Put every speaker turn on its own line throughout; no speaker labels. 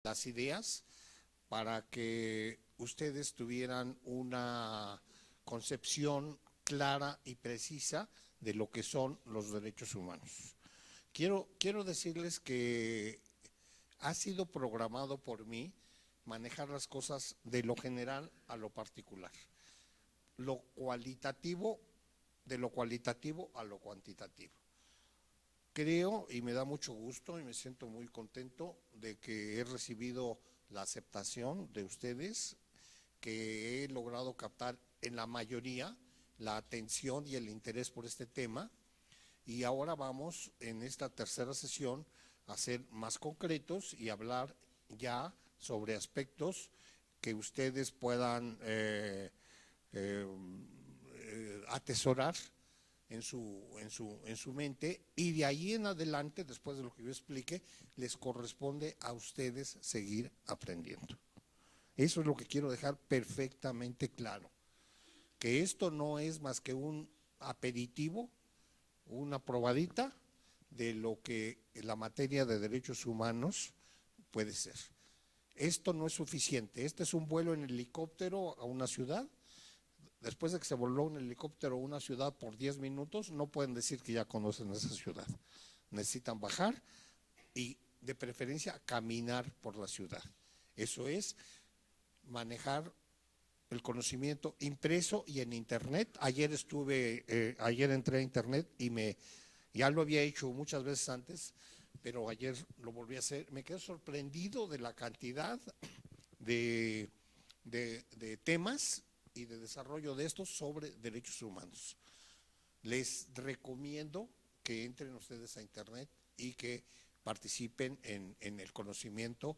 las ideas para que ustedes tuvieran una concepción clara y precisa de lo que son los derechos humanos. Quiero decirles que ha sido programado por mí manejar las cosas de lo general a lo particular, lo cualitativo de lo cualitativo a lo cuantitativo. Creo y me da mucho gusto y me siento muy contento de que he recibido la aceptación de ustedes, que he logrado captar en la mayoría la atención y el interés por este tema, y ahora vamos en esta tercera sesión a ser más concretos y hablar ya sobre aspectos que ustedes puedan atesorar en su mente, y de ahí en adelante, después de lo que yo explique, les corresponde a ustedes seguir aprendiendo. Eso es lo que quiero dejar perfectamente claro, que esto no es más que un aperitivo, una probadita de lo que la materia de derechos humanos puede ser. Esto no es suficiente, este es un vuelo en helicóptero a una ciudad. Después de que se voló un helicóptero a una ciudad por 10 minutos, no pueden decir que ya conocen esa ciudad. Necesitan bajar y de preferencia caminar por la ciudad. Eso es manejar el conocimiento impreso y en internet. Ayer entré a internet y ya lo había hecho muchas veces antes, pero ayer lo volví a hacer. Me quedé sorprendido de la cantidad de temas y de desarrollo de estos sobre derechos humanos. Les recomiendo que entren ustedes a internet y que participen en el conocimiento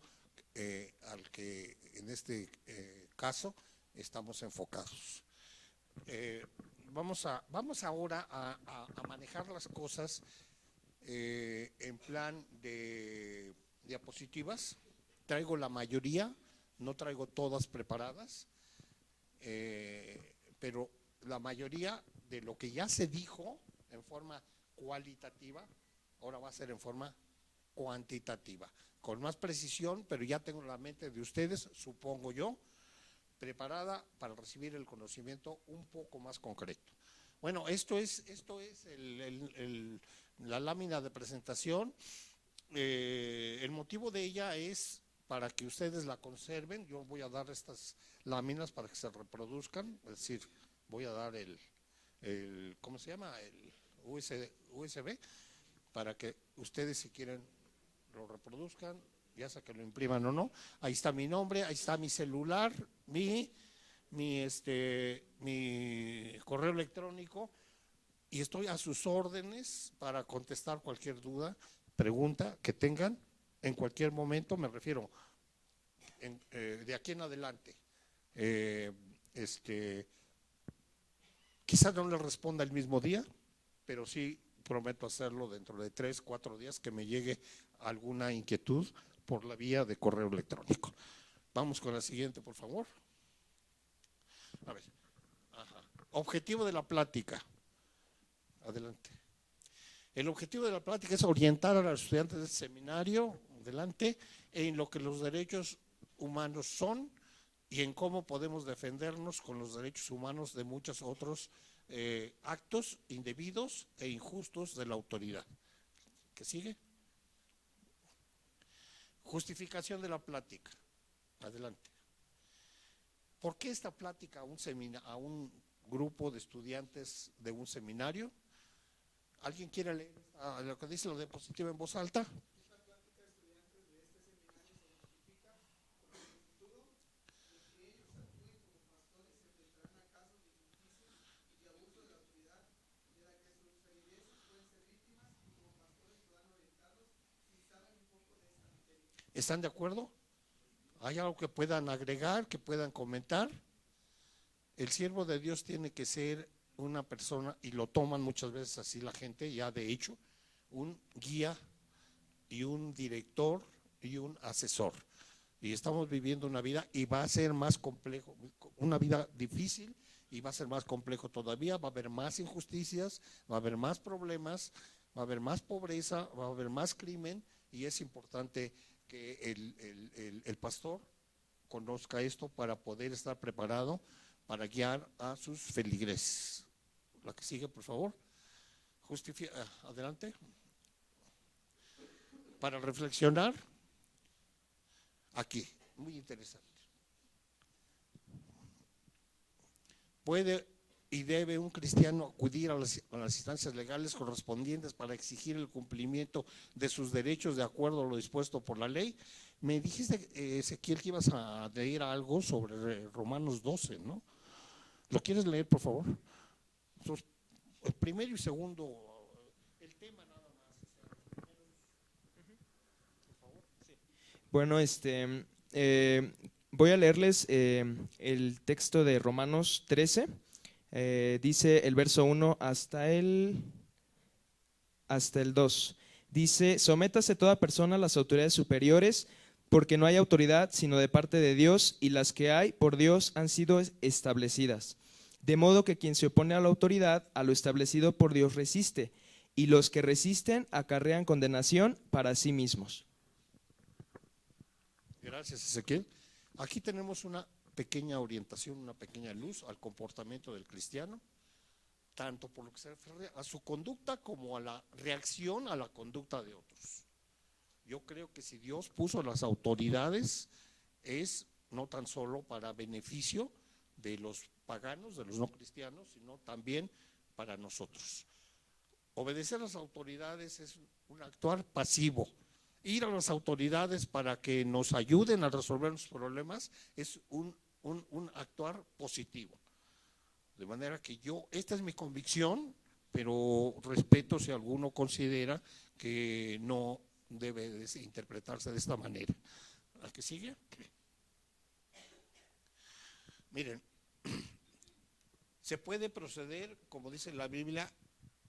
al que en este caso estamos enfocados. Vamos ahora a manejar las cosas en plan de diapositivas. Traigo la mayoría, no traigo todas preparadas, pero la mayoría de lo que ya se dijo en forma cualitativa, ahora va a ser en forma cuantitativa, con más precisión, pero ya tengo la mente de ustedes, supongo yo, preparada para recibir el conocimiento un poco más concreto. Bueno, esto es la lámina de presentación. El motivo de ella es para que ustedes la conserven. Yo voy a dar estas láminas para que se reproduzcan, es decir, voy a dar ¿cómo se llama? El USB, para que ustedes, si quieren, lo reproduzcan, ya sea que lo impriman o no. Ahí está mi nombre, ahí está mi celular, mi correo electrónico, y estoy a sus órdenes para contestar cualquier duda, pregunta que tengan en cualquier momento. Me refiero de aquí en adelante. Quizás no les responda el mismo día, pero sí prometo hacerlo dentro de 3, 4 días que me llegue alguna inquietud por la vía de correo electrónico. Vamos con la siguiente, por favor. A ver. Ajá. Objetivo de la plática. Adelante. El objetivo de la plática es orientar a los estudiantes del seminario, adelante, en lo que los derechos humanos son y en cómo podemos defendernos con los derechos humanos de muchos otros actos indebidos e injustos de la autoridad. ¿Qué sigue? Justificación de la plática. Adelante. ¿Por qué esta plática a un grupo de estudiantes de un seminario? ¿Alguien quiere leer lo que dice la diapositiva en voz alta?
Esta plática de estudiantes de este seminario se justifica por el futuro de que ellos actúen como pastores y enfrentarán a casos de injusticia y de abuso de la autoridad, de la que sus feligreses pueden ser víctimas, y como pastores podrán orientarlos si saben un poco de esta materia.
¿Están de acuerdo? ¿Hay algo que puedan agregar, que puedan comentar? El siervo de Dios tiene que ser una persona, y lo toman muchas veces así la gente, ya de hecho, un guía y un director y un asesor. Y estamos viviendo una vida, y va a ser más complejo, una vida difícil, y va a ser más complejo todavía. Va a haber más injusticias, va a haber más problemas, va a haber más pobreza, va a haber más crimen, y es importante que el pastor conozca esto para poder estar preparado para guiar a sus feligreses. La que sigue, por favor. Adelante. Para reflexionar, aquí, muy interesante. ¿Puede y debe un cristiano acudir a las instancias legales correspondientes para exigir el cumplimiento de sus derechos de acuerdo a lo dispuesto por la ley? Me dijiste, Ezequiel, que ibas a leer algo sobre Romanos 12, ¿no? ¿Lo quieres leer, por favor? El primero y segundo, el tema nada más. Por favor. Sí.
Bueno, voy a leerles el texto de Romanos 13. Dice el verso 1 hasta el 2. Dice: sométase toda persona a las autoridades superiores, porque no hay autoridad sino de parte de Dios, y las que hay por Dios han sido establecidas. De modo que quien se opone a la autoridad, a lo establecido por Dios resiste, y los que resisten acarrean condenación para sí mismos.
Gracias, Ezequiel. Aquí tenemos una pequeña orientación, una pequeña luz al comportamiento del cristiano, tanto por lo que se refiere a su conducta como a la reacción a la conducta de otros. Yo creo que si Dios puso las autoridades, es no tan solo para beneficio de los paganos, de los no cristianos, sino también para nosotros. Obedecer a las autoridades es un actuar pasivo. Ir a las autoridades para que nos ayuden a resolver los problemas es un actuar positivo. De manera que esta es mi convicción, pero respeto si alguno considera que no debe de interpretarse de esta manera. ¿La que sigue? Miren, se puede proceder, como dice la Biblia,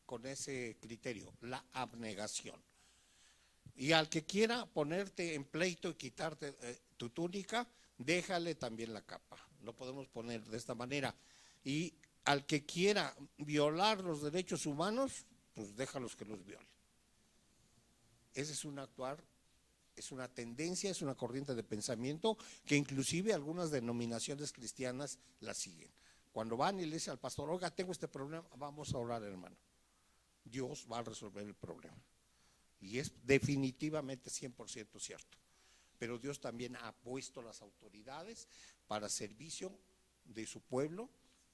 con ese criterio, la abnegación. Y al que quiera ponerte en pleito y quitarte tu túnica, déjale también la capa. Lo podemos poner de esta manera. Y al que quiera violar los derechos humanos, pues déjalos que los viole. Ese es un actuar, es una tendencia, es una corriente de pensamiento que inclusive algunas denominaciones cristianas la siguen. Cuando van y le dicen al pastor: oiga, tengo este problema, vamos a orar, hermano. Dios va a resolver el problema. Y es definitivamente 100% cierto. Pero Dios también ha puesto las autoridades para servicio de su pueblo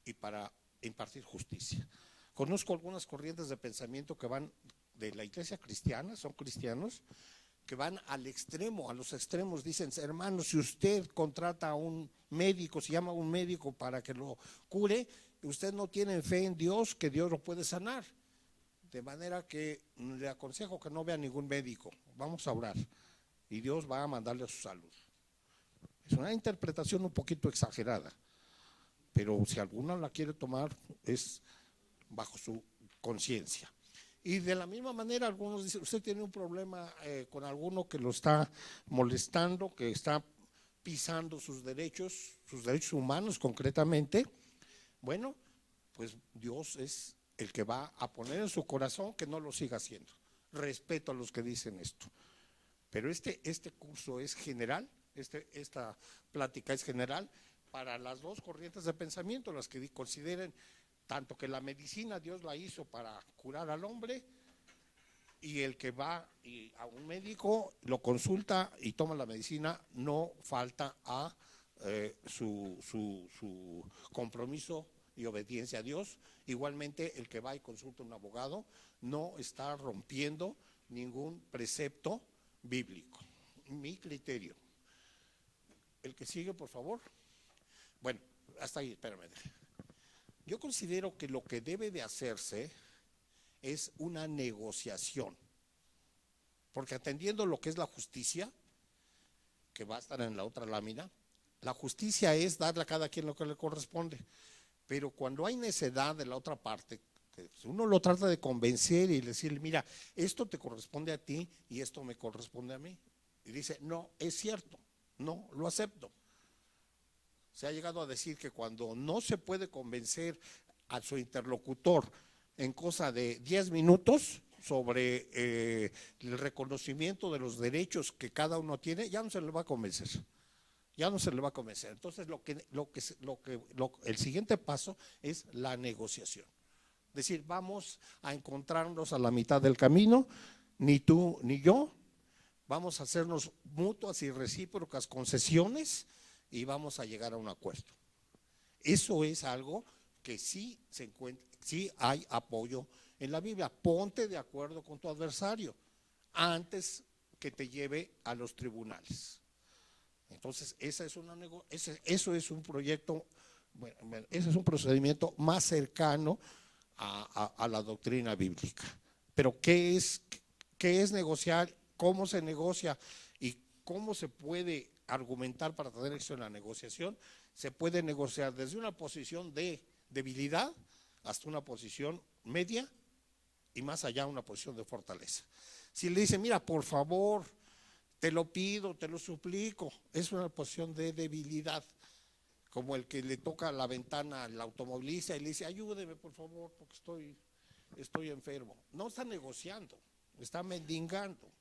y para impartir justicia. Conozco algunas corrientes de pensamiento que van de la iglesia cristiana, son cristianos, que van al extremo, a los extremos. Dicen: hermano, si usted contrata a un médico, se llama a un médico para que lo cure, usted no tiene fe en Dios, que Dios lo puede sanar. De manera que le aconsejo que no vea ningún médico, vamos a orar y Dios va a mandarle a su salud. Es una interpretación un poquito exagerada, pero si alguno la quiere tomar es bajo su conciencia. Y de la misma manera algunos dicen: usted tiene un problema con alguno que lo está molestando, que está pisando sus derechos humanos concretamente. Bueno, pues Dios es el que va a poner en su corazón que no lo siga haciendo. Respeto a los que dicen esto. Pero este curso es general, esta plática es general para las dos corrientes de pensamiento, las que consideren tanto que la medicina Dios la hizo para curar al hombre, y el que va a un médico, lo consulta y toma la medicina, no falta a su compromiso y obediencia a Dios. Igualmente, el que va y consulta a un abogado no está rompiendo ningún precepto bíblico. Mi criterio. El que sigue, por favor. Bueno, hasta ahí, espérame. Yo considero que lo que debe de hacerse es una negociación, porque atendiendo lo que es la justicia, que va a estar en la otra lámina, la justicia es darle a cada quien lo que le corresponde. Pero cuando hay necedad de la otra parte, uno lo trata de convencer y decirle: mira, esto te corresponde a ti y esto me corresponde a mí. Y dice: no, es cierto, no, lo acepto. Se ha llegado a decir que cuando no se puede convencer a su interlocutor en cosa de 10 minutos, sobre el reconocimiento de los derechos que cada uno tiene, ya no se le va a convencer. Ya no se le va a convencer. Entonces, el siguiente paso es la negociación. Es decir, vamos a encontrarnos a la mitad del camino, ni tú ni yo, vamos a hacernos mutuas y recíprocas concesiones y vamos a llegar a un acuerdo. Eso es algo que sí se encuentra, sí hay apoyo en la Biblia. Ponte de acuerdo con tu adversario antes que te lleve a los tribunales. Entonces, eso es un proyecto, bueno, ese es un procedimiento más cercano a la doctrina bíblica. Pero ¿qué es negociar? ¿Cómo se negocia? ¿Y cómo se puede argumentar para tener éxito en la negociación? Se puede negociar desde una posición de debilidad hasta una posición media y más allá una posición de fortaleza. Si le dice, mira, por favor, te lo pido, te lo suplico, es una posición de debilidad, como el que le toca la ventana al automovilista y le dice, ayúdeme por favor, porque estoy enfermo. No está negociando, está mendigando.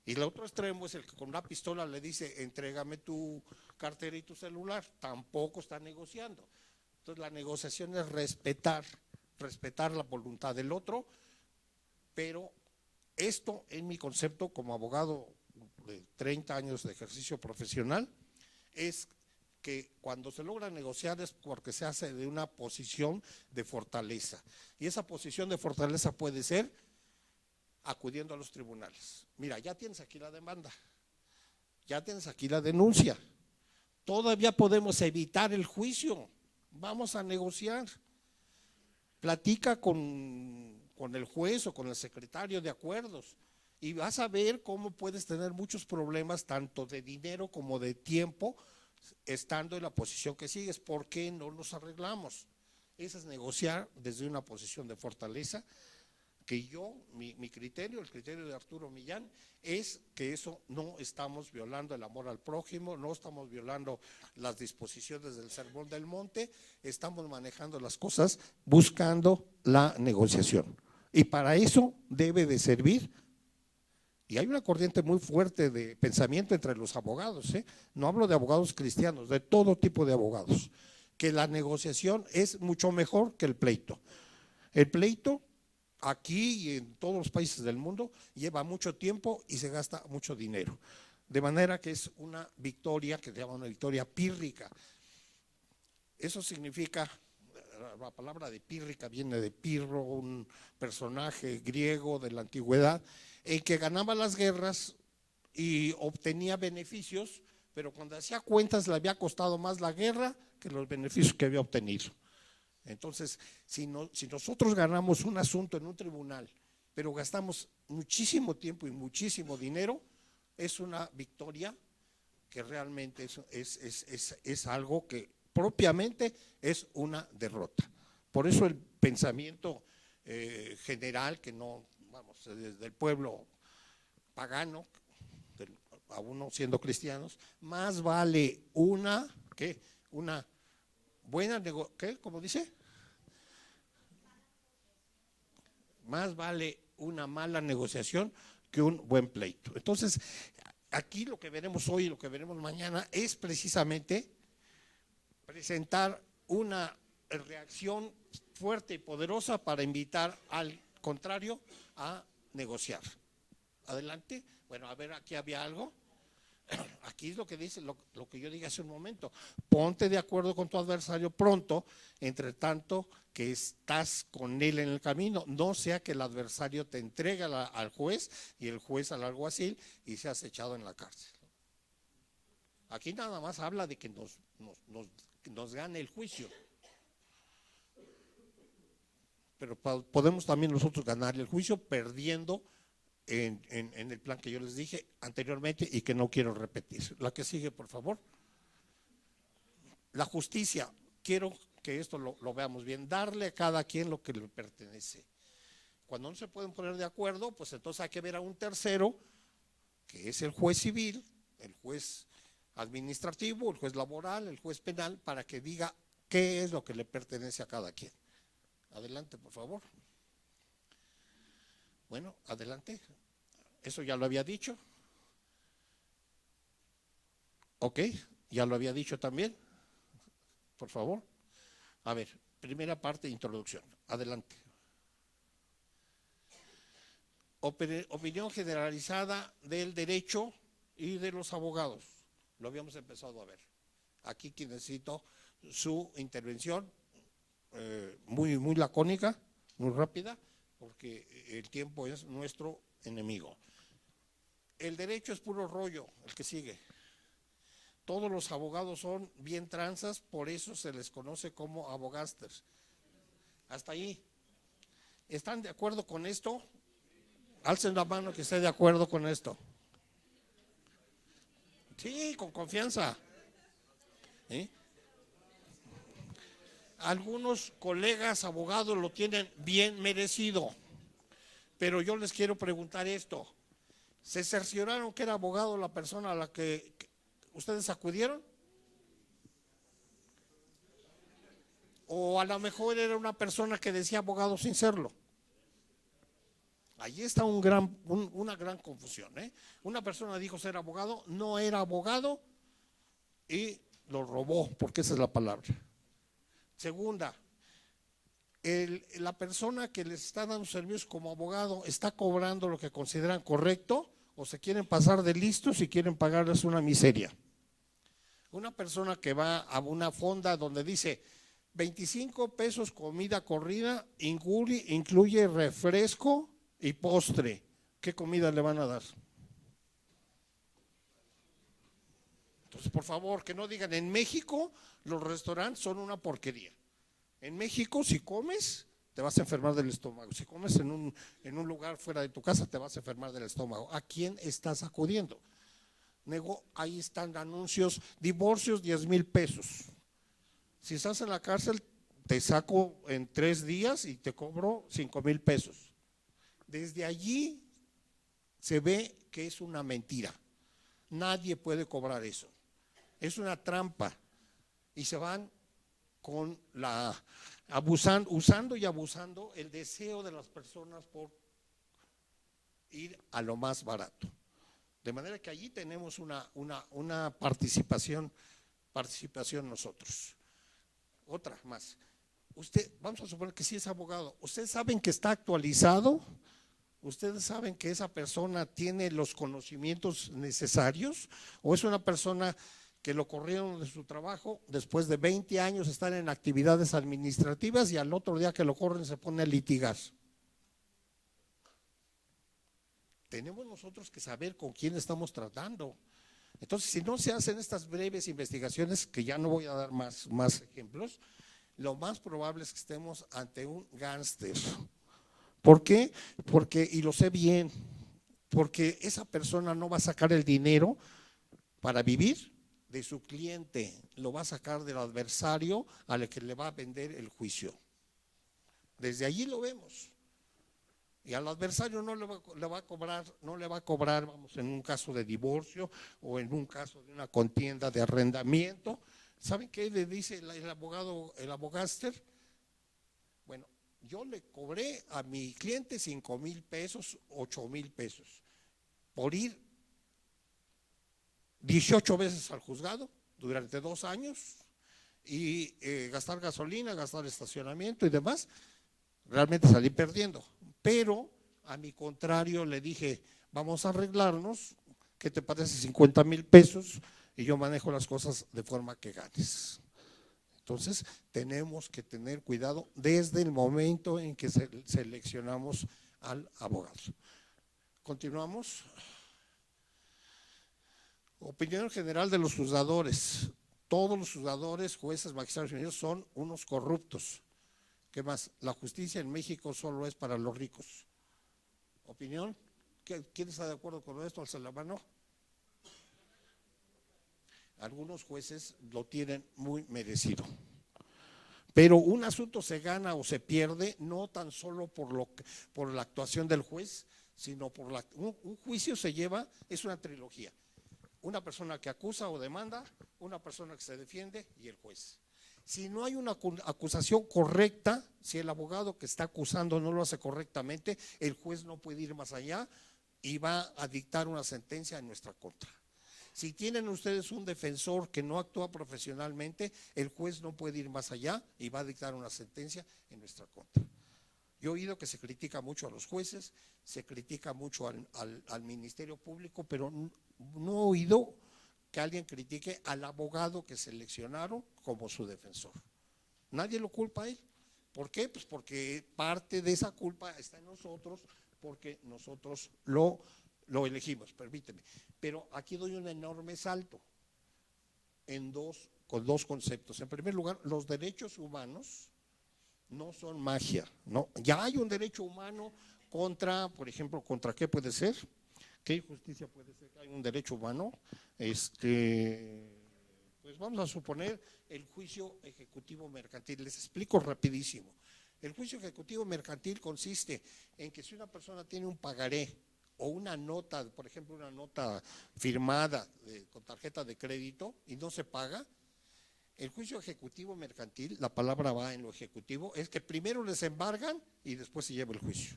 Y el otro extremo es el que con una pistola le dice, entrégame tu cartera y tu celular. Tampoco está negociando. Entonces la negociación es respetar la voluntad del otro, pero esto en mi concepto como abogado de 30 años de ejercicio profesional, es que cuando se logra negociar es porque se hace de una posición de fortaleza. Y esa posición de fortaleza puede ser acudiendo a los tribunales. Mira, ya tienes aquí la demanda, ya tienes aquí la denuncia, todavía podemos evitar el juicio, vamos a negociar. Platica con el juez o con el secretario de acuerdos y vas a ver cómo puedes tener muchos problemas, tanto de dinero como de tiempo, estando en la posición que sigues. ¿Por qué no nos arreglamos? Eso es negociar desde una posición de fortaleza, que mi criterio, el criterio de Arturo Millán, es que eso no estamos violando el amor al prójimo, no estamos violando las disposiciones del Sermón del Monte, estamos manejando las cosas buscando la negociación. Y para eso debe de servir, y hay una corriente muy fuerte de pensamiento entre los abogados, no hablo de abogados cristianos, de todo tipo de abogados, que la negociación es mucho mejor que el pleito. El pleito aquí y en todos los países del mundo lleva mucho tiempo y se gasta mucho dinero, de manera que es una victoria que se llama una victoria pírrica. Eso significa, la palabra de pírrica viene de Pirro, un personaje griego de la antigüedad, el que ganaba las guerras y obtenía beneficios, pero cuando hacía cuentas le había costado más la guerra que los beneficios que había obtenido. Entonces, si nosotros ganamos un asunto en un tribunal, pero gastamos muchísimo tiempo y muchísimo dinero, es una victoria que realmente es algo que propiamente es una derrota. Por eso el pensamiento general, que no, vamos, desde el pueblo pagano, aún no siendo cristianos, más vale una buena negociación, ¿qué? ¿Cómo dice? Más vale una mala negociación que un buen pleito. Entonces, aquí lo que veremos hoy y lo que veremos mañana es precisamente presentar una reacción fuerte y poderosa para invitar al contrario a negociar. Adelante. Bueno, a ver, aquí había algo. Aquí es lo que dice, lo que yo dije hace un momento, ponte de acuerdo con tu adversario pronto, entre tanto que estás con él en el camino, no sea que el adversario te entregue al juez y el juez al alguacil y seas echado en la cárcel. Aquí nada más habla de que nos gane el juicio, pero podemos también nosotros ganar el juicio perdiendo en el plan que yo les dije anteriormente y que no quiero repetir. La que sigue, por favor. La justicia, quiero que esto lo veamos bien, darle a cada quien lo que le pertenece. Cuando no se pueden poner de acuerdo, pues entonces hay que ver a un tercero, que es el juez civil, el juez administrativo, el juez laboral, el juez penal, para que diga qué es lo que le pertenece a cada quien. Adelante, por favor. Bueno, adelante. Eso ya lo había dicho. Ok, ya lo había dicho también. Por favor. A ver, primera parte de introducción. Adelante. Opinión generalizada del derecho y de los abogados. Lo habíamos empezado a ver. Aquí necesito su intervención muy lacónica, muy rápida, porque el tiempo es nuestro enemigo. El derecho es puro rollo, el que sigue. Todos los abogados son bien tranzas, por eso se les conoce como abogasters. Hasta ahí. ¿Están de acuerdo con esto? Alcen la mano que esté de acuerdo con esto. Sí, con confianza. ¿Sí? Algunos colegas abogados lo tienen bien merecido, pero yo les quiero preguntar esto. ¿Se cercioraron que era abogado la persona a la que ustedes acudieron? ¿O a lo mejor era una persona que decía abogado sin serlo? Allí está una gran confusión. Una persona dijo ser abogado, no era abogado y lo robó, porque esa es la palabra. Segunda, la persona que les está dando servicios como abogado está cobrando lo que consideran correcto o se quieren pasar de listos y quieren pagarles una miseria. Una persona que va a una fonda donde dice 25 pesos comida corrida, incluye refresco y postre, ¿qué comida le van a dar? Entonces, por favor, que no digan, en México los restaurantes son una porquería. En México, si comes, te vas a enfermar del estómago. Si comes en un lugar fuera de tu casa, te vas a enfermar del estómago. ¿A quién estás acudiendo? Ahí están anuncios, divorcios 10,000 pesos. Si estás en la cárcel, te saco en 3 días y te cobro 5,000 pesos. Desde allí se ve que es una mentira. Nadie puede cobrar eso. Es una trampa. Y se van con usando y abusando el deseo de las personas por ir a lo más barato. De manera que allí tenemos una participación nosotros. Otra más. Vamos a suponer que sí es abogado. ¿Ustedes saben que está actualizado? ¿Ustedes saben que esa persona tiene los conocimientos necesarios? ¿O es una persona que lo corrieron de su trabajo después de 20 años estar en actividades administrativas y al otro día que lo corren se pone a litigar? Tenemos nosotros que saber con quién estamos tratando. Entonces, si no se hacen estas breves investigaciones, que ya no voy a dar más ejemplos, lo más probable es que estemos ante un gángster. ¿Por qué? Porque, y lo sé bien, porque esa persona no va a sacar el dinero para vivir de su cliente, lo va a sacar del adversario al que le va a vender el juicio. Desde allí lo vemos. Y al adversario no le va a cobrar, vamos, en un caso de divorcio o en un caso de una contienda de arrendamiento. ¿Saben qué le dice el abogaster? Bueno, yo le cobré a mi cliente 5,000 pesos, 8,000 pesos por ir 18 veces al juzgado durante 2 años y gastar gasolina, gastar estacionamiento y demás. Realmente salí perdiendo. Pero a mi contrario le dije, vamos a arreglarnos, ¿qué te parece 50,000 pesos? Y yo manejo las cosas de forma que ganes. Entonces tenemos que tener cuidado desde el momento en que seleccionamos al abogado. Continuamos. Opinión general de los juzgadores. Todos los juzgadores, jueces, magistrados y ministros son unos corruptos. ¿Qué más? La justicia en México solo es para los ricos. ¿Opinión? ¿Quién está de acuerdo con esto? Alza la mano. Algunos jueces lo tienen muy merecido. Pero un asunto se gana o se pierde no tan solo por la actuación del juez, sino por un juicio se lleva, es una trilogía. Una persona que acusa o demanda, una persona que se defiende y el juez. Si no hay una acusación correcta, si el abogado que está acusando no lo hace correctamente, el juez no puede ir más allá y va a dictar una sentencia en nuestra contra. Si tienen ustedes un defensor que no actúa profesionalmente, el juez no puede ir más allá y va a dictar una sentencia en nuestra contra. Yo he oído que se critica mucho a los jueces, se critica mucho al Ministerio Público, pero no he oído que alguien critique al abogado que seleccionaron como su defensor. Nadie lo culpa a él. ¿Por qué? Pues porque parte de esa culpa está en nosotros, porque nosotros lo elegimos, permíteme. Pero aquí doy un enorme salto con dos conceptos. En primer lugar, los derechos humanos no son magia, ¿no? Ya hay un derecho humano contra, por ejemplo, ¿contra qué puede ser? ¿Qué injusticia puede ser que hay un derecho humano? Pues vamos a suponer el juicio ejecutivo mercantil. Les explico rapidísimo. El juicio ejecutivo mercantil consiste en que si una persona tiene un pagaré o una nota, por ejemplo, una nota firmada con tarjeta de crédito y no se paga, el juicio ejecutivo mercantil, la palabra va en lo ejecutivo, es que primero les embargan y después se lleva el juicio.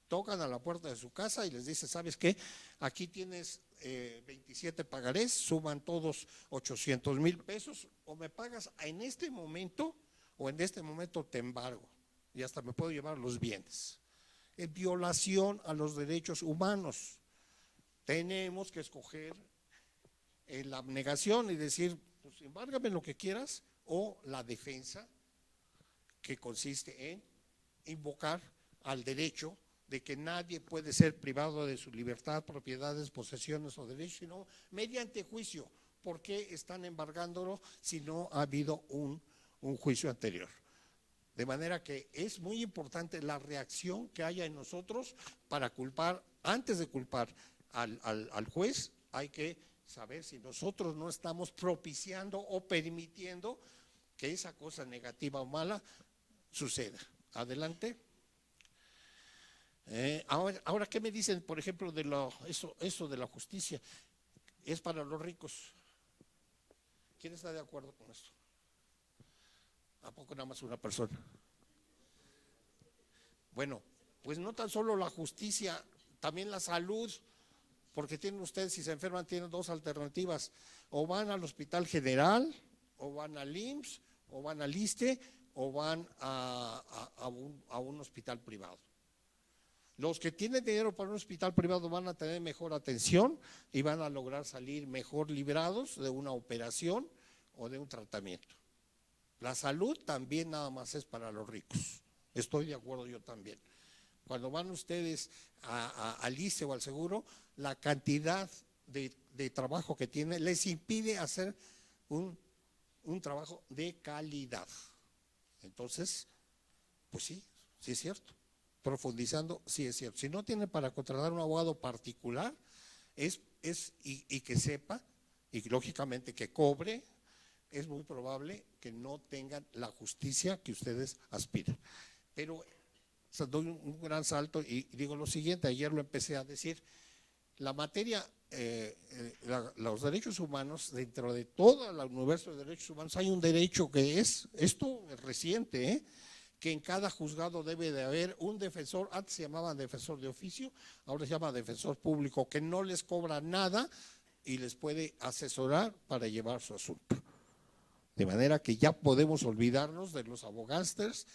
Tocan a la puerta de su casa y les dice, ¿sabes qué? Aquí tienes 27 pagarés, suman todos 800,000 pesos, o me pagas en este momento o en este momento te embargo y hasta me puedo llevar los bienes. Es violación a los derechos humanos. Tenemos que escoger la abnegación y decir, pues embárgame lo que quieras, o la defensa, que consiste en invocar al derecho de que nadie puede ser privado de su libertad, propiedades, posesiones o derechos, sino mediante juicio. ¿Por qué están embargándolo si no ha habido un juicio anterior? De manera que es muy importante la reacción que haya en nosotros para culpar. Antes de culpar al juez, hay que saber si nosotros no estamos propiciando o permitiendo que esa cosa negativa o mala suceda. Adelante. Ahora, ¿qué me dicen, por ejemplo, de eso de la justicia? Es para los ricos. ¿Quién está de acuerdo con esto? ¿A poco nada más una persona? Bueno, pues no tan solo la justicia, también la salud, porque tienen ustedes, si se enferman, tienen dos alternativas: o van al Hospital General, o van al IMSS, o van al ISSSTE, o van a un hospital privado. Los que tienen dinero para un hospital privado van a tener mejor atención y van a lograr salir mejor librados de una operación o de un tratamiento. La salud también nada más es para los ricos. Estoy de acuerdo yo también. Cuando van ustedes al ISSSTE o al seguro, la cantidad de trabajo que tiene les impide hacer un trabajo de calidad. Entonces, pues sí es cierto. Profundizando, sí es cierto. Si no tiene para contratar un abogado particular, y que sepa, y lógicamente que cobre, es muy probable que no tengan la justicia que ustedes aspiran. Pero doy un gran salto y digo lo siguiente: ayer lo empecé a decir, la materia, los derechos humanos, dentro de todo el universo de derechos humanos, hay un derecho que esto es reciente, que en cada juzgado debe de haber un defensor. Antes se llamaba defensor de oficio, ahora se llama defensor público, que no les cobra nada y les puede asesorar para llevar su asunto. De manera que ya podemos olvidarnos de los abogásters,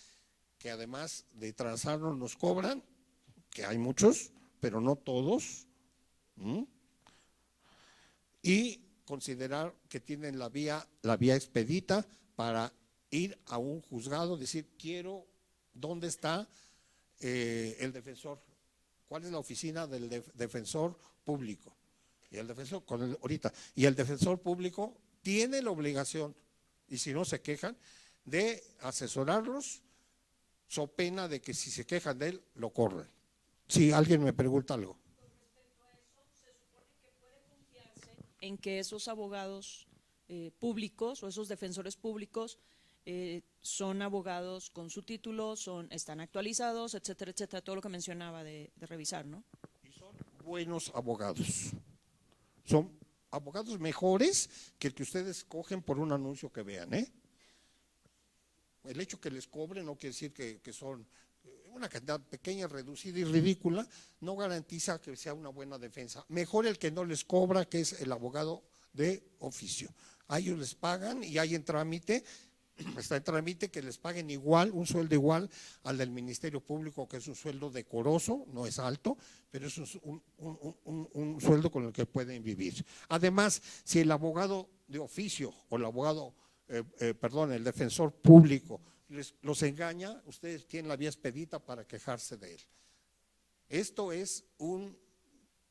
que además de transarnos nos cobran, que hay muchos, pero no todos, y considerar que tienen la vía expedita para ir a un juzgado, decir, ¿dónde está el defensor? ¿Cuál es la oficina del defensor público? Y el defensor, y el defensor público tiene la obligación, y si no se quejan, de asesorarlos, so pena de que si se quejan de él, lo corren. Si alguien me pregunta algo.
Con respecto a eso, se supone que puede confiarse en que esos abogados públicos o esos defensores públicos son abogados con su título, están actualizados, etcétera, etcétera, todo lo que mencionaba de revisar, ¿no?
Y son buenos abogados. Son abogados mejores que el que ustedes cogen por un anuncio que vean, el hecho que les cobren no quiere decir que son una cantidad pequeña, reducida y ridícula, no garantiza que sea una buena defensa. Mejor el que no les cobra, que es el abogado de oficio. A ellos les pagan y hay en trámite, está en trámite que les paguen igual, un sueldo igual al del Ministerio Público, que es un sueldo decoroso, no es alto, pero es un sueldo con el que pueden vivir. Además, si el abogado de oficio o el abogado, el defensor público los engaña, ustedes tienen la vía expedita para quejarse de él. Esto es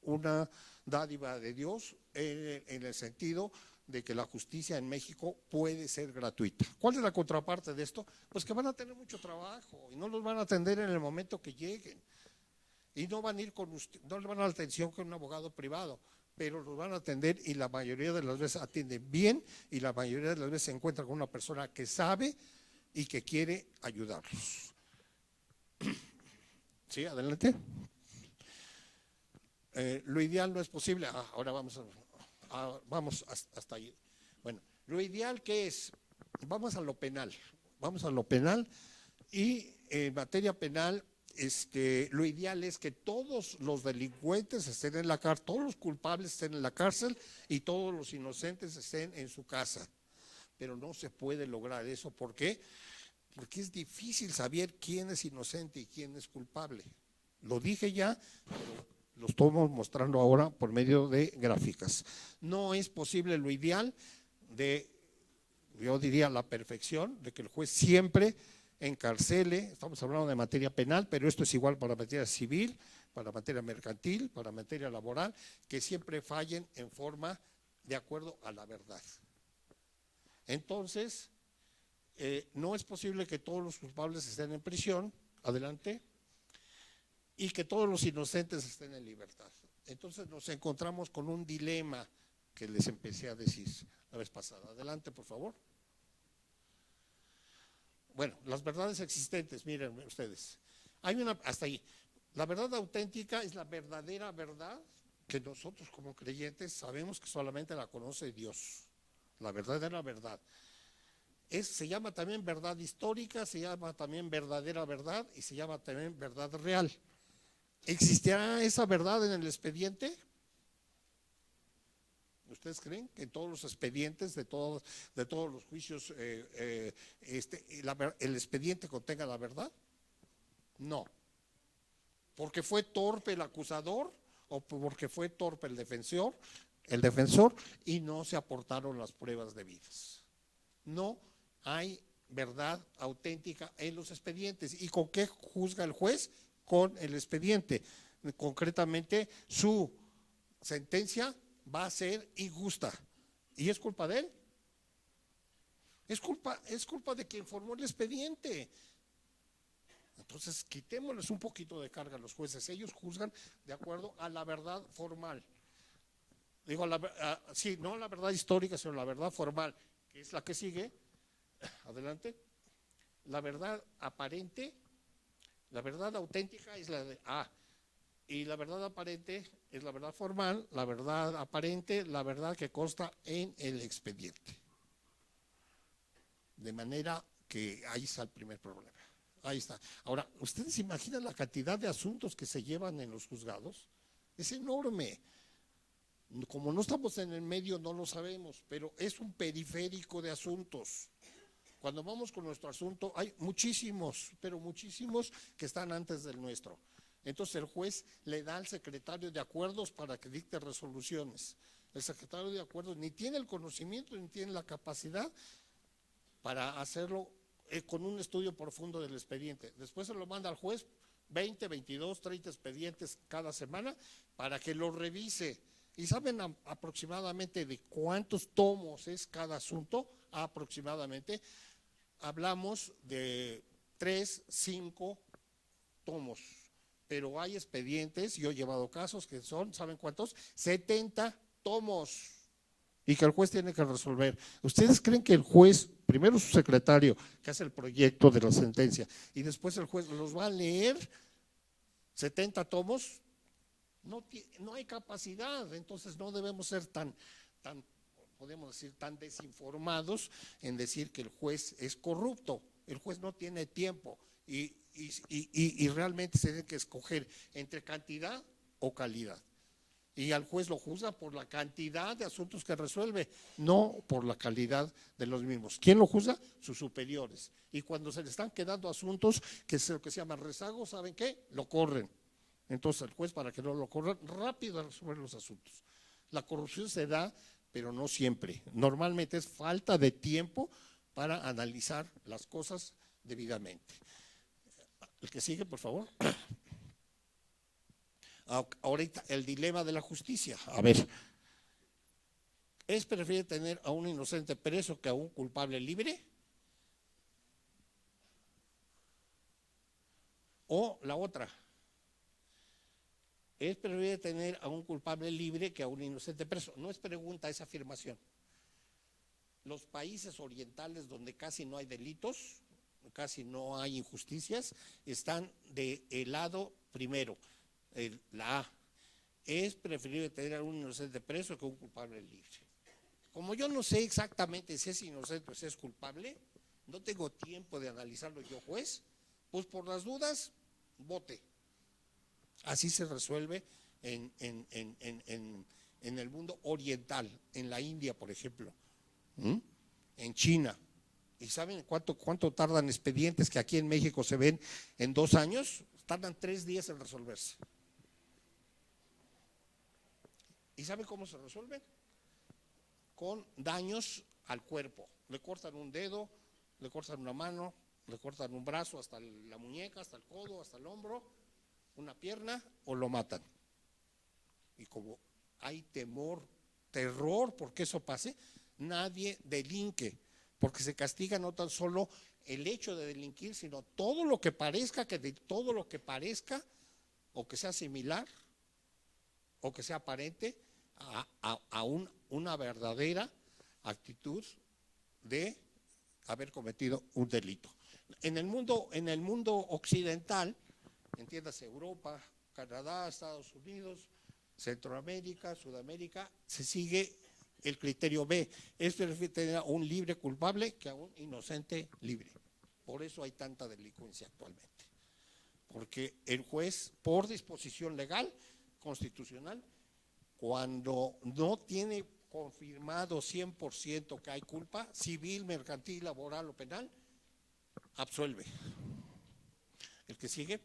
una dádiva de Dios en el sentido de que la justicia en México puede ser gratuita. ¿Cuál es la contraparte de esto? Pues que van a tener mucho trabajo y no los van a atender en el momento que lleguen. Y no van a ir con usted, no le van a dar atención con un abogado privado, pero los van a atender y la mayoría de las veces atienden bien y la mayoría de las veces se encuentran con una persona que sabe y que quiere ayudarlos. Sí, adelante. Lo ideal no es posible. Ahora vamos hasta ahí. Bueno, lo ideal ¿qué es? Vamos a lo penal. Y en materia penal, lo ideal es que todos los delincuentes estén en la cárcel, todos los culpables estén en la cárcel y todos los inocentes estén en su casa. Pero no se puede lograr eso. ¿Por qué? Porque es difícil saber quién es inocente y quién es culpable. Lo dije ya, pero lo estamos mostrando ahora por medio de gráficas. No es posible lo ideal yo diría la perfección, de que el juez siempre encarcele. Estamos hablando de materia penal, pero esto es igual para materia civil, para materia mercantil, para materia laboral, que siempre fallen en forma de acuerdo a la verdad. Entonces, no es posible que todos los culpables estén en prisión, adelante, y que todos los inocentes estén en libertad. Entonces nos encontramos con un dilema que les empecé a decir la vez pasada. Adelante, por favor. Bueno, las verdades existentes, miren ustedes. Hay una, hasta ahí. La verdad auténtica es la verdadera verdad que nosotros como creyentes sabemos que solamente la conoce Dios. La verdadera verdad. Se llama también verdad histórica, se llama también verdadera verdad y se llama también verdad real. ¿Existirá esa verdad en el expediente? ¿Ustedes creen que en todos los expedientes de todos los juicios el expediente contenga la verdad? No. ¿Porque fue torpe el acusador o porque fue torpe el defensor y no se aportaron las pruebas debidas? No hay verdad auténtica en los expedientes. ¿Y con qué juzga el juez? Con el expediente. Concretamente, su sentencia va a ser injusta. ¿Y es culpa de él? Es culpa de quien formó el expediente. Entonces, quitémosles un poquito de carga a los jueces. Ellos juzgan de acuerdo a la verdad formal. Digo, sí, no la verdad histórica, sino la verdad formal, que es la que sigue. Adelante. La verdad aparente, la verdad auténtica es la de A. Y la verdad aparente es la verdad formal, la verdad aparente, la verdad que consta en el expediente. De manera que ahí está el primer problema. Ahí está. Ahora, ¿ustedes imaginan la cantidad de asuntos que se llevan en los juzgados? Es enorme. Como no estamos en el medio no lo sabemos, pero es un periférico de asuntos. Cuando vamos con nuestro asunto hay muchísimos, pero muchísimos que están antes del nuestro. Entonces el juez le da al secretario de acuerdos para que dicte resoluciones. El secretario de acuerdos ni tiene el conocimiento ni tiene la capacidad para hacerlo con un estudio profundo del expediente. Después se lo manda al juez 20, 22, 30 expedientes cada semana para que lo revise. ¿Y saben aproximadamente de cuántos tomos es cada asunto? Aproximadamente. Hablamos de 3, 5 tomos. Pero hay expedientes, yo he llevado casos que son, ¿saben cuántos? 70 tomos. Y que el juez tiene que resolver. ¿Ustedes creen que el juez, primero su secretario, que hace el proyecto de la sentencia, y después el juez los va a leer 70 tomos? No hay capacidad, entonces no debemos ser podemos decir, tan desinformados en decir que el juez es corrupto. El juez no tiene tiempo y realmente se tiene que escoger entre cantidad o calidad. Y al juez lo juzga por la cantidad de asuntos que resuelve, no por la calidad de los mismos. ¿Quién lo juzga? Sus superiores. Y cuando se le están quedando asuntos, que es lo que se llama rezago, ¿saben qué? Lo corren. Entonces el juez, para que no lo corran, rápido a resolver los asuntos. La corrupción se da, pero no siempre. Normalmente es falta de tiempo para analizar las cosas debidamente. El que sigue, por favor. Ahorita, el dilema de la justicia. A ver, ¿es preferible tener a un inocente preso que a un culpable libre? O la otra, ¿es preferible tener a un culpable libre que a un inocente preso? No es pregunta, es afirmación. Los países orientales donde casi no hay delitos, casi no hay injusticias, están del lado primero. La A, es preferible tener a un inocente preso que a un culpable libre. Como yo no sé exactamente si es inocente o si es culpable, no tengo tiempo de analizarlo yo, juez, pues por las dudas, vote. Así se resuelve en el mundo oriental, en la India, por ejemplo, en China. ¿Y saben cuánto tardan expedientes que aquí en México se ven en 2 años? Tardan 3 días en resolverse. ¿Y saben cómo se resuelven? Con daños al cuerpo. Le cortan un dedo, le cortan una mano, le cortan un brazo hasta la muñeca, hasta el codo, hasta el hombro, una pierna, o lo matan. Y como hay terror porque eso pase, nadie delinque, porque se castiga no tan solo el hecho de delinquir, sino todo lo que parezca, o que sea similar, o que sea aparente a una verdadera actitud de haber cometido un delito. En el mundo occidental, entiéndase Europa, Canadá, Estados Unidos, Centroamérica, Sudamérica, se sigue el criterio B, es preferible tener a un libre culpable que a un inocente libre. Por eso hay tanta delincuencia actualmente, porque el juez, por disposición legal, constitucional, cuando no tiene confirmado 100% que hay culpa, civil, mercantil, laboral o penal, absuelve. El que sigue.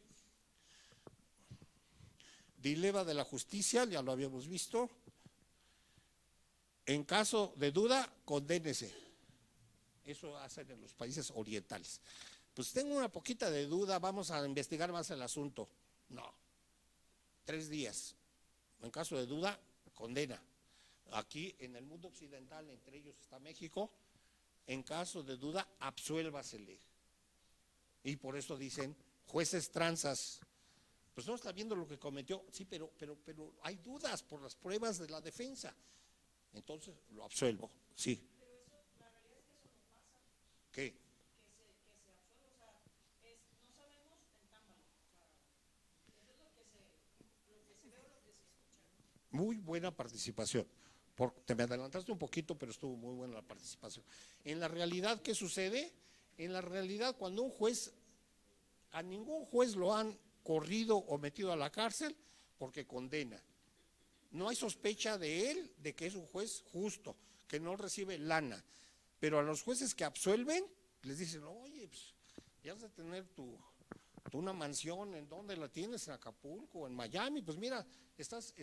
Dilema de la justicia, ya lo habíamos visto. En caso de duda, condénese. Eso hacen en los países orientales. Pues tengo una poquita de duda, vamos a investigar más el asunto. No, 3 días. En caso de duda, condena. Aquí en el mundo occidental, entre ellos está México, en caso de duda, absuélvasele. Y por eso dicen, jueces tranzas. Pues no está viendo lo que cometió, sí, pero hay dudas por las pruebas de la defensa. Entonces lo absuelvo, sí.
Pero eso, la realidad es que eso no pasa.
¿Qué?
Que se absuelva, o sea, no sabemos en Támbano. O sea, eso es lo que se ve o lo que se escucha.
Muy buena participación. Te me adelantaste un poquito, pero estuvo muy buena la participación. En la realidad, ¿qué sucede? En la realidad, cuando a ningún juez lo han corrido o metido a la cárcel porque condena. No hay sospecha de él de que es un juez justo, que no recibe lana. Pero a los jueces que absuelven, les dicen, oye, pues ya has de tener una mansión, ¿en dónde la tienes? ¿En Acapulco o en Miami? Pues mira, estás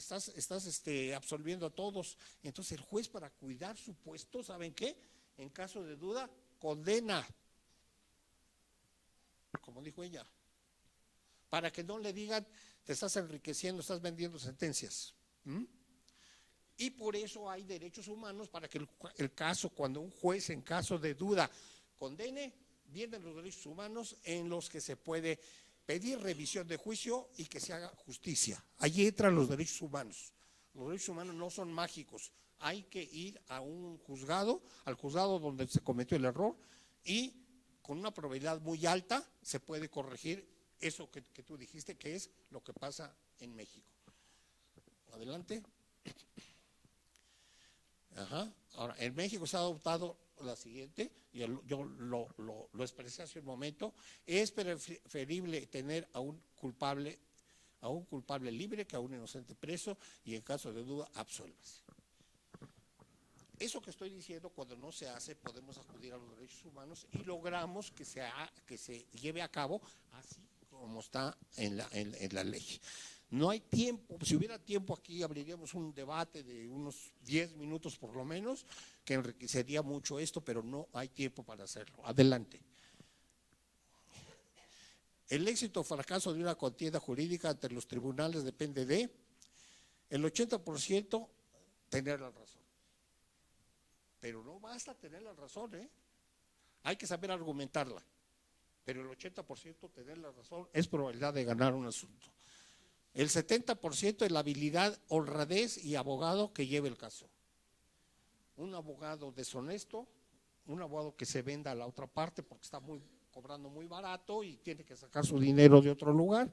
absolviendo a todos. Entonces el juez, para cuidar su puesto, ¿saben qué? En caso de duda, condena. Como dijo ella. Para que no le digan, te estás enriqueciendo, estás vendiendo sentencias. Y por eso hay derechos humanos para que el caso, cuando un juez en caso de duda condene, vienen los derechos humanos en los que se puede pedir revisión de juicio y que se haga justicia. Allí entran los derechos humanos. Los derechos humanos no son mágicos. Hay que ir a un juzgado, al juzgado donde se cometió el error, y con una probabilidad muy alta se puede corregir eso que tú dijiste, que es lo que pasa en México. Adelante. Ahora, en México se ha adoptado la siguiente, y yo lo expresé hace un momento: es preferible tener a un culpable libre que a un inocente preso, y en caso de duda, absuélvase. Eso que estoy diciendo, cuando no se hace, podemos acudir a los derechos humanos y logramos que se lleve a cabo así como está en la ley. No hay tiempo. Si hubiera tiempo aquí abriríamos un debate de unos 10 minutos por lo menos, que enriquecería mucho esto, pero no hay tiempo para hacerlo. Adelante. El éxito o fracaso de una contienda jurídica ante los tribunales depende de el 80% tener la razón. Pero no basta tener la razón, hay que saber argumentarla. Pero el 80% tener la razón es probabilidad de ganar un asunto. El 70% es la habilidad, honradez y abogado que lleve el caso. Un abogado deshonesto, un abogado que se venda a la otra parte porque está cobrando muy barato y tiene que sacar su dinero de otro lugar,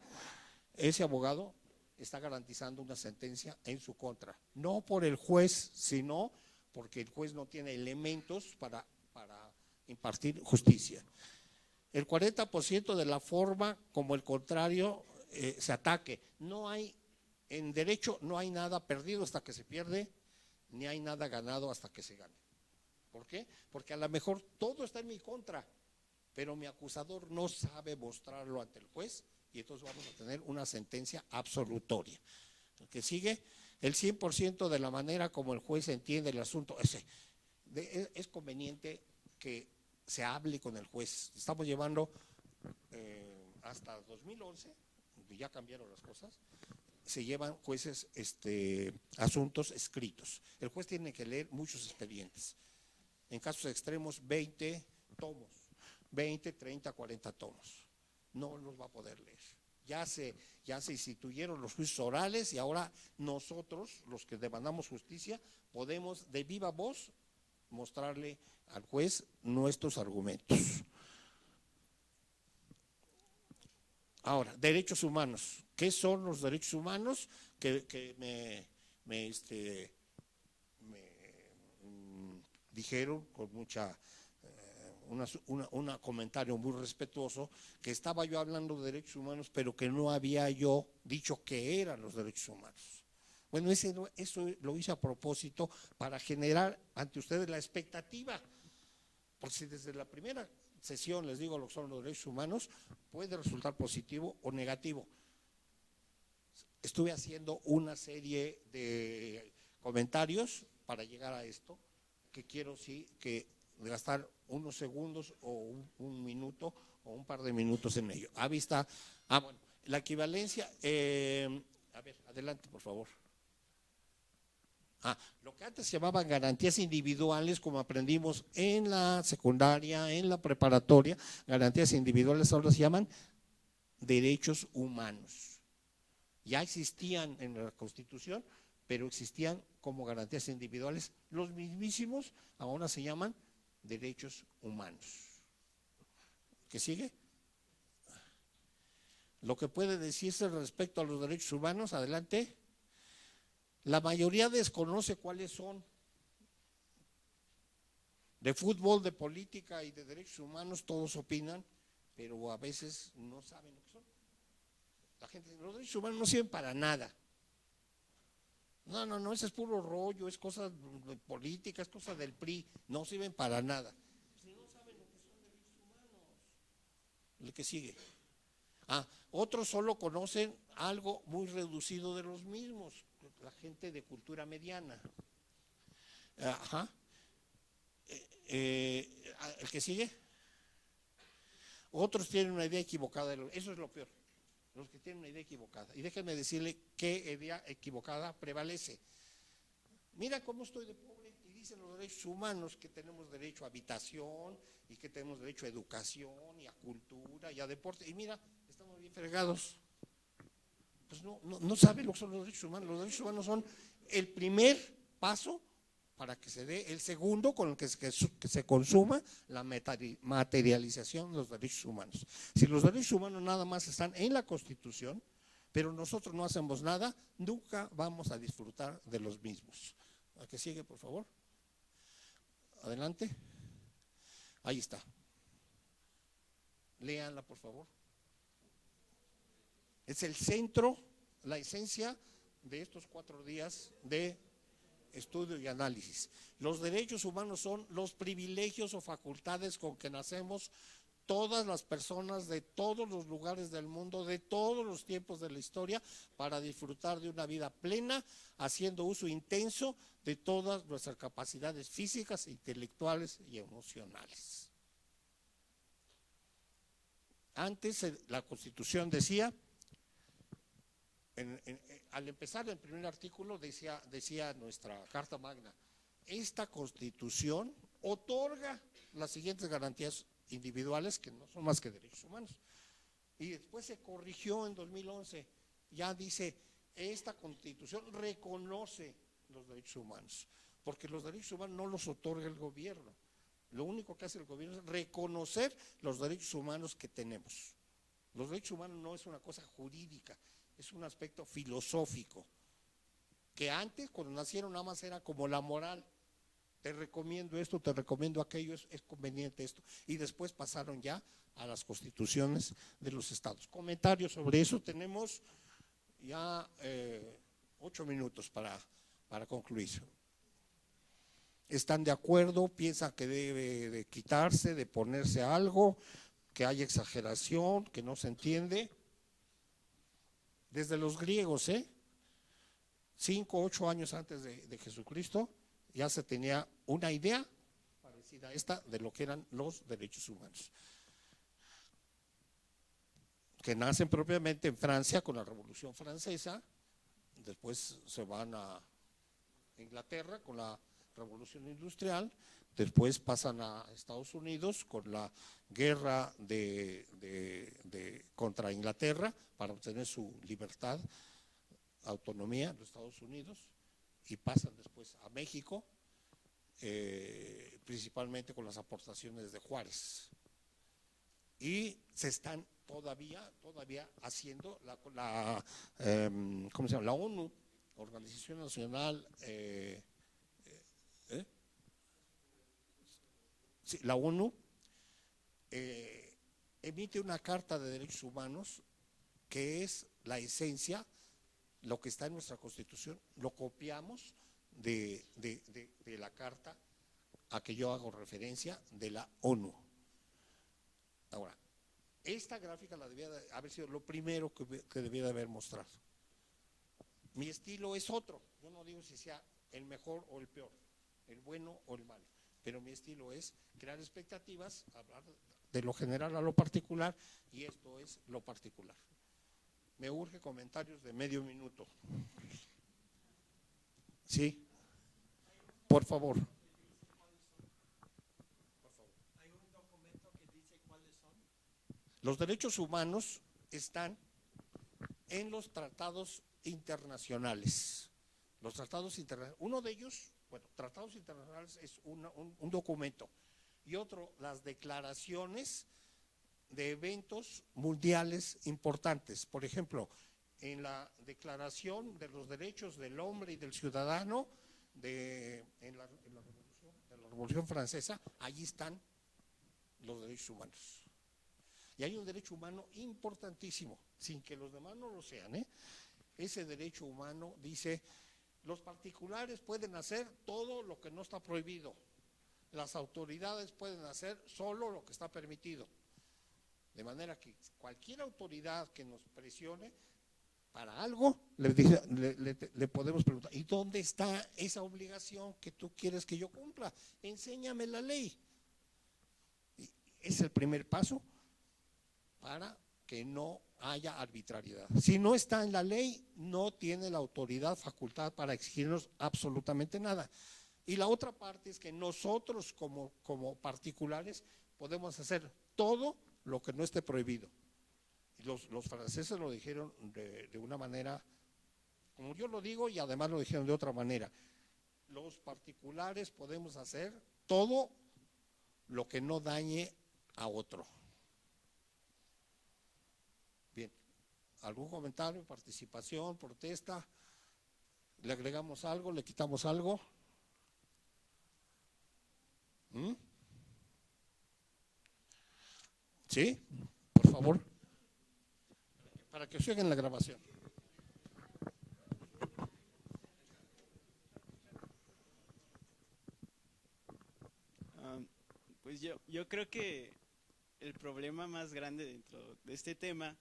ese abogado está garantizando una sentencia en su contra. No por el juez, sino porque el juez no tiene elementos para impartir justicia. El 40% de la forma como el contrario se ataque. En derecho no hay nada perdido hasta que se pierde, ni hay nada ganado hasta que se gane. ¿Por qué? Porque a lo mejor todo está en mi contra, pero mi acusador no sabe mostrarlo ante el juez, y entonces vamos a tener una sentencia absolutoria. El que sigue, el 100% de la manera como el juez entiende el asunto. Es conveniente que se hable con el juez. Estamos llevando hasta 2011, ya cambiaron las cosas, se llevan jueces asuntos escritos. El juez tiene que leer muchos expedientes. En casos extremos, 20 tomos, 20, 30, 40 tomos. No los va a poder leer. Ya se instituyeron los juicios orales, y ahora nosotros, los que demandamos justicia, podemos de viva voz mostrarle al juez nuestros argumentos. Ahora, derechos humanos. ¿Qué son los derechos humanos? Que me dijeron con mucha un comentario muy respetuoso, que estaba yo hablando de derechos humanos, pero que no había yo dicho qué eran los derechos humanos. Bueno, eso lo hice a propósito para generar ante ustedes la expectativa, porque si desde la primera sesión les digo lo que son los derechos humanos, puede resultar positivo o negativo. Estuve haciendo una serie de comentarios para llegar a esto, que quiero que gastar unos segundos o un minuto o un par de minutos en ello. Bueno, la equivalencia, a ver, adelante por favor. Lo que antes se llamaban garantías individuales, como aprendimos en la secundaria, en la preparatoria, garantías individuales ahora se llaman derechos humanos. Ya existían en la Constitución, pero existían como garantías individuales. Los mismísimos ahora se llaman derechos humanos. ¿Qué sigue? Lo que puede decirse respecto a los derechos humanos, adelante. La mayoría desconoce cuáles son. De fútbol, de política y de derechos humanos todos opinan, pero a veces no saben lo que son. La gente dice, los derechos humanos no sirven para nada. No, ese es puro rollo, es cosa de política, es cosa del PRI, no sirven para nada. Si no saben lo que son derechos humanos. El que sigue. Otros solo conocen algo muy reducido de los mismos, la gente de cultura mediana. El que sigue. Otros tienen una idea equivocada, eso es lo peor. Los que tienen una idea equivocada. Y déjenme decirle qué idea equivocada prevalece. Mira cómo estoy de pobre, y dicen los derechos humanos que tenemos derecho a habitación y que tenemos derecho a educación y a cultura y a deporte. Y mira, estamos bien fregados. Pues no saben lo que son los derechos humanos. Los derechos humanos son el primer paso para que se dé el segundo con el que se consuma la materialización de los derechos humanos. Si los derechos humanos nada más están en la Constitución, pero nosotros no hacemos nada, nunca vamos a disfrutar de los mismos. ¿A qué sigue, por favor? Adelante. Ahí está. Léanla, por favor. Es el centro, la esencia de estos 4 días de estudio y análisis. Los derechos humanos son los privilegios o facultades con que nacemos todas las personas de todos los lugares del mundo, de todos los tiempos de la historia, para disfrutar de una vida plena, haciendo uso intenso de todas nuestras capacidades físicas, intelectuales y emocionales. Antes la Constitución decía, al empezar el primer artículo decía nuestra Carta Magna, esta Constitución otorga las siguientes garantías individuales que no son más que derechos humanos. Y después se corrigió en 2011, ya dice, esta Constitución reconoce los derechos humanos, porque los derechos humanos no los otorga el gobierno. Lo único que hace el gobierno es reconocer los derechos humanos que tenemos. Los derechos humanos no es una cosa jurídica, es un aspecto filosófico, que antes cuando nacieron nada más era como la moral. Te recomiendo esto, te recomiendo aquello, es conveniente esto. Y después pasaron ya a las constituciones de los estados. Comentarios sobre eso, tenemos ya 8 minutos para concluir. ¿Están de acuerdo? ¿Piensan que debe de quitarse, de ponerse algo, que hay exageración, que no se entiende? Desde los griegos, 5 o 8 años antes de Jesucristo, ya se tenía una idea parecida a esta de lo que eran los derechos humanos, que nacen propiamente en Francia con la Revolución Francesa, después se van a Inglaterra con la Revolución Industrial, después pasan a Estados Unidos con la guerra contra Inglaterra para obtener su libertad, autonomía en los Estados Unidos, y pasan después a México, principalmente con las aportaciones de Juárez. Y se están todavía haciendo ¿cómo se llama? La ONU, Organización Nacional, sí, la ONU emite una Carta de Derechos Humanos que es la esencia, lo que está en nuestra Constitución, lo copiamos de la carta a que yo hago referencia de la ONU. Ahora, esta gráfica la debía de haber sido lo primero que debía de haber mostrado. Mi estilo es otro, yo no digo si sea el mejor o el peor, el bueno o el malo, pero mi estilo es crear expectativas, hablar de lo general a lo particular, y esto es lo particular. Me urge comentarios de medio minuto. Sí, por favor.
Hay un documento que dice cuáles son.
Los derechos humanos están en los tratados internacionales. Los tratados internacionales, uno de ellos, bueno, tratados internacionales es un documento, y otro, las declaraciones de eventos mundiales importantes. Por ejemplo, en la Declaración de los Derechos del Hombre y del Ciudadano en la Revolución Francesa, allí están los derechos humanos. Y hay un derecho humano importantísimo, sin que los demás no lo sean, Ese derecho humano dice, los particulares pueden hacer todo lo que no está prohibido, las autoridades pueden hacer solo lo que está permitido. De manera que cualquier autoridad que nos presione para algo, le podemos preguntar, ¿y dónde está esa obligación que tú quieres que yo cumpla? Enséñame la ley. Y es el primer paso para que no haya arbitrariedad. Si no está en la ley, no tiene la autoridad, facultad para exigirnos absolutamente nada. Y la otra parte es que nosotros como particulares podemos hacer todo lo que no esté prohibido. Los franceses lo dijeron de una manera, como yo lo digo, y además lo dijeron de otra manera. Los particulares podemos hacer todo lo que no dañe a otro. Bien, ¿algún comentario, participación, protesta? ¿Le agregamos algo, le quitamos algo? ¿Sí? Por favor. Para que se oiga en la grabación.
Pues yo creo que el problema más grande dentro de este tema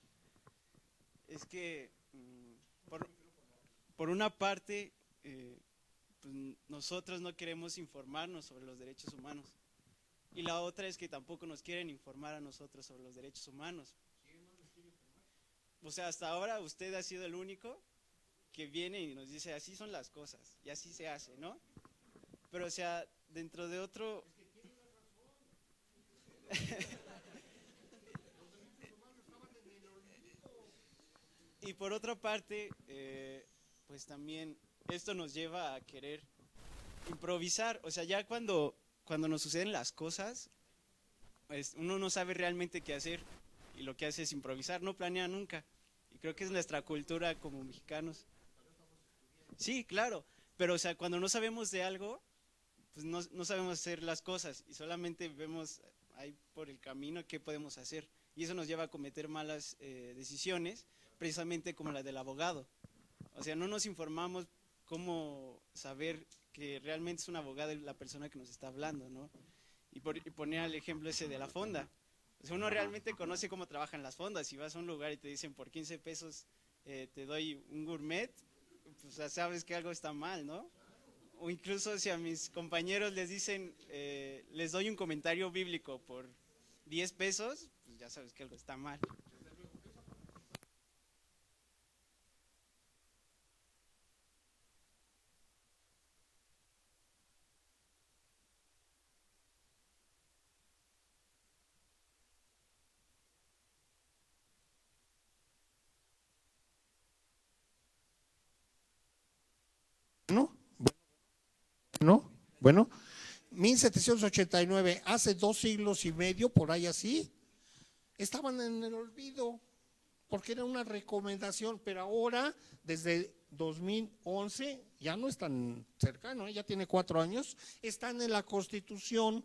es que por una parte pues nosotros no queremos informarnos sobre los derechos humanos y la otra es que tampoco nos quieren informar a nosotros sobre los derechos humanos. O sea, hasta ahora usted ha sido el único que viene y nos dice así son las cosas y así se hace, ¿no? Pero o sea, dentro de otro... Y por otra parte, pues también esto nos lleva a querer improvisar. O sea, ya cuando nos suceden las cosas, pues uno no sabe realmente qué hacer y lo que hace es improvisar, no planea nunca. Y creo que es nuestra cultura como mexicanos. Sí, claro, pero o sea, cuando no sabemos de algo, pues no sabemos hacer las cosas y solamente vemos ahí por el camino qué podemos hacer. Y eso nos lleva a cometer malas decisiones, precisamente como la del abogado. O sea, no nos informamos cómo saber que realmente es un abogado la persona que nos está hablando, ¿no? Y poner el ejemplo ese de la fonda. O sea, uno realmente conoce cómo trabajan las fondas. Si vas a un lugar y te dicen por 15 pesos te doy un gourmet, pues ya sabes que algo está mal, ¿no? O incluso si a mis compañeros les dicen, les doy un comentario bíblico por 10 pesos, pues ya sabes que algo está mal.
¿No? ¿No? Bueno, 1789, hace 2 siglos y medio, por ahí así, estaban en el olvido, porque era una recomendación, pero ahora, desde 2011, ya no es tan cercano, ya tiene 4 años, están en la Constitución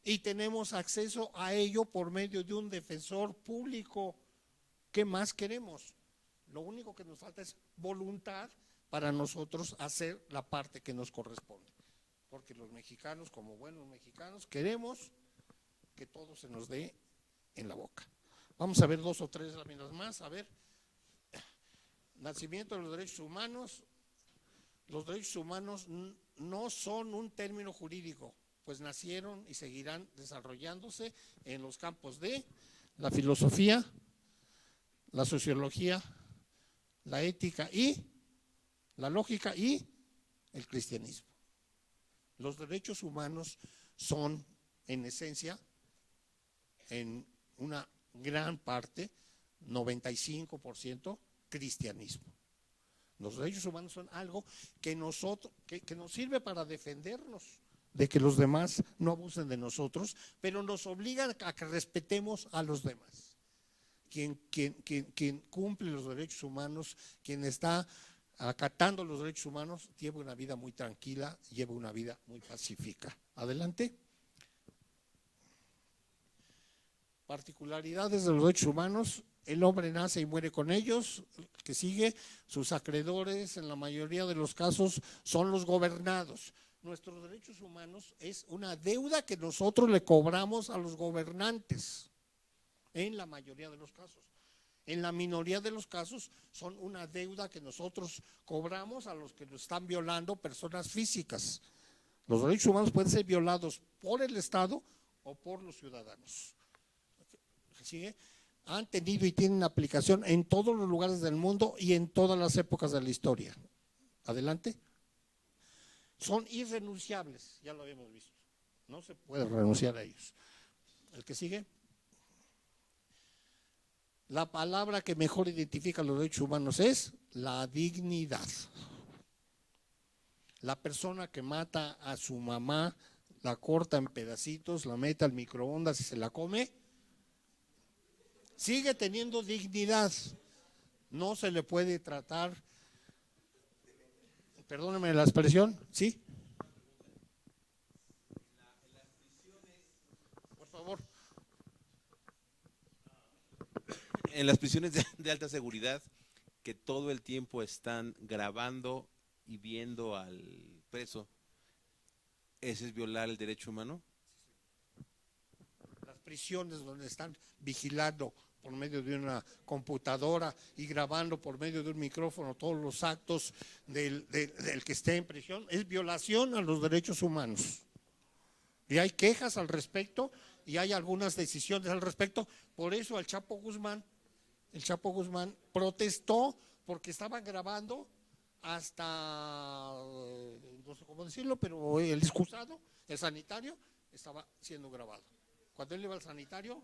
y tenemos acceso a ello por medio de un defensor público. ¿Qué más queremos? Lo único que nos falta es voluntad para nosotros hacer la parte que nos corresponde, porque los mexicanos, como buenos mexicanos, queremos que todo se nos dé en la boca. Vamos a ver 2 o 3 láminas más. A ver, nacimiento de los derechos humanos. Los derechos humanos no son un término jurídico, pues nacieron y seguirán desarrollándose en los campos de la filosofía, la sociología, la ética y la lógica y el cristianismo. Los derechos humanos son, en esencia, en una gran parte, 95%, cristianismo. Los derechos humanos son algo que nos sirve para defendernos de que los demás no abusen de nosotros, pero nos obligan a que respetemos a los demás. Quien cumple los derechos humanos, quien está acatando los derechos humanos, lleva una vida muy tranquila, lleva una vida muy pacífica. Adelante. Particularidades de los derechos humanos: el hombre nace y muere con ellos. Que sigue, sus acreedores en la mayoría de los casos son los gobernados. Nuestros derechos humanos es una deuda que nosotros le cobramos a los gobernantes, en la mayoría de los casos. En la minoría de los casos son una deuda que nosotros cobramos a los que nos están violando, personas físicas. Los derechos humanos pueden ser violados por el Estado o por los ciudadanos. ¿Sigue? Han tenido y tienen aplicación en todos los lugares del mundo y en todas las épocas de la historia. Adelante. Son irrenunciables, ya lo habíamos visto. No se puede renunciar a ellos. El que sigue. La palabra que mejor identifica los derechos humanos es la dignidad. La persona que mata a su mamá, la corta en pedacitos, la mete al microondas y se la come, sigue teniendo dignidad. No se le puede tratar, perdóneme la expresión, ¿sí? Por favor.
en las prisiones de alta seguridad, que todo el tiempo están grabando y viendo al preso, ¿ese es violar el derecho humano?
Las prisiones donde están vigilando por medio de una computadora y grabando por medio de un micrófono todos los actos del que esté en prisión, es violación a los derechos humanos. Y hay quejas al respecto y hay algunas decisiones al respecto. Por eso el Chapo Guzmán protestó porque estaban grabando hasta, no sé cómo decirlo, pero el excusado, el sanitario, estaba siendo grabado. Cuando él iba al sanitario,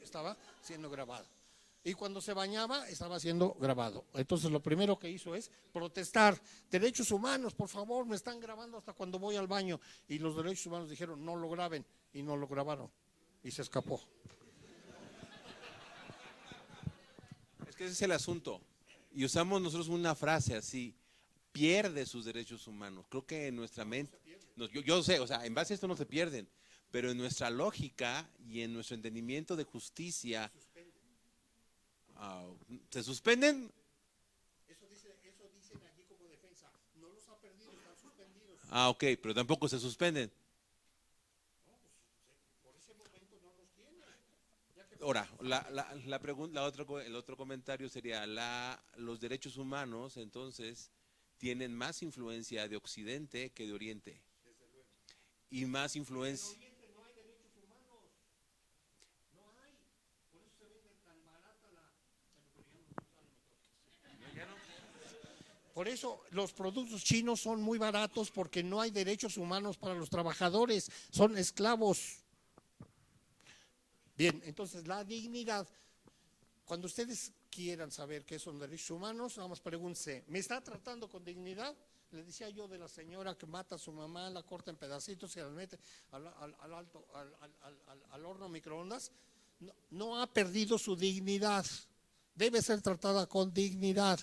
estaba siendo grabado. Y cuando se bañaba, estaba siendo grabado. Entonces lo primero que hizo es protestar. Derechos humanos, por favor, me están grabando hasta cuando voy al baño. Y los derechos humanos dijeron, no lo graben, y no lo grabaron. Y se escapó.
Es que ese es el asunto. Y usamos nosotros una frase así, pierde sus derechos humanos. Creo que en nuestra mente, yo sé, o sea, en base a esto no se pierden, pero en nuestra lógica y en nuestro entendimiento de justicia, ¿se suspenden?
Eso dicen allí como defensa. No los ha perdido, están suspendidos.
Ok, pero tampoco se suspenden.
Por ese momento no los tiene.
Ahora, el otro comentario sería, los derechos humanos entonces tienen más influencia de Occidente que de Oriente. Y más influencia.
No hay derechos humanos. No hay. Por eso se vende tan barata Por eso los productos chinos son muy baratos porque no hay derechos humanos para los trabajadores. Son esclavos. Bien, entonces la dignidad. Cuando ustedes quieran saber qué son derechos humanos, nada más pregúntense, ¿me está tratando con dignidad? Le decía yo de la señora que mata a su mamá, la corta en pedacitos y la mete al horno microondas. No ha perdido su dignidad. Debe ser tratada con dignidad.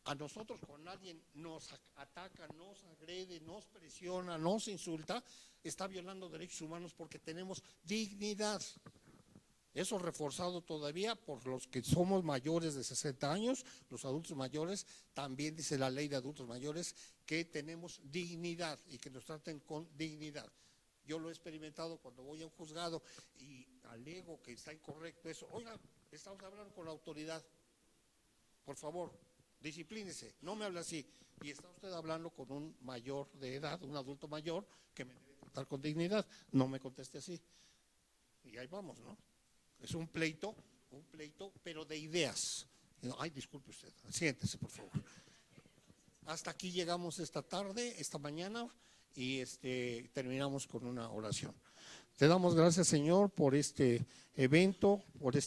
A nosotros, cuando alguien nos ataca, nos agrede, nos presiona, nos insulta, está violando derechos humanos porque tenemos dignidad. Eso reforzado todavía por los que somos mayores de 60 años, los adultos mayores, también dice la ley de adultos mayores que tenemos dignidad y que nos traten con dignidad. Yo lo he experimentado cuando voy a un juzgado y alego que está incorrecto eso. Oiga, estamos hablando con la autoridad. Por favor, disciplínese, no me hable así. Y está usted hablando con un mayor de edad, un adulto mayor, que me debe tratar con dignidad. No me conteste así. Y ahí vamos, ¿no? Es un pleito, pero de ideas. Ay, disculpe usted, siéntese, por favor. Hasta aquí llegamos esta tarde, esta mañana, y terminamos con una oración. Te damos gracias, Señor, por este evento, por este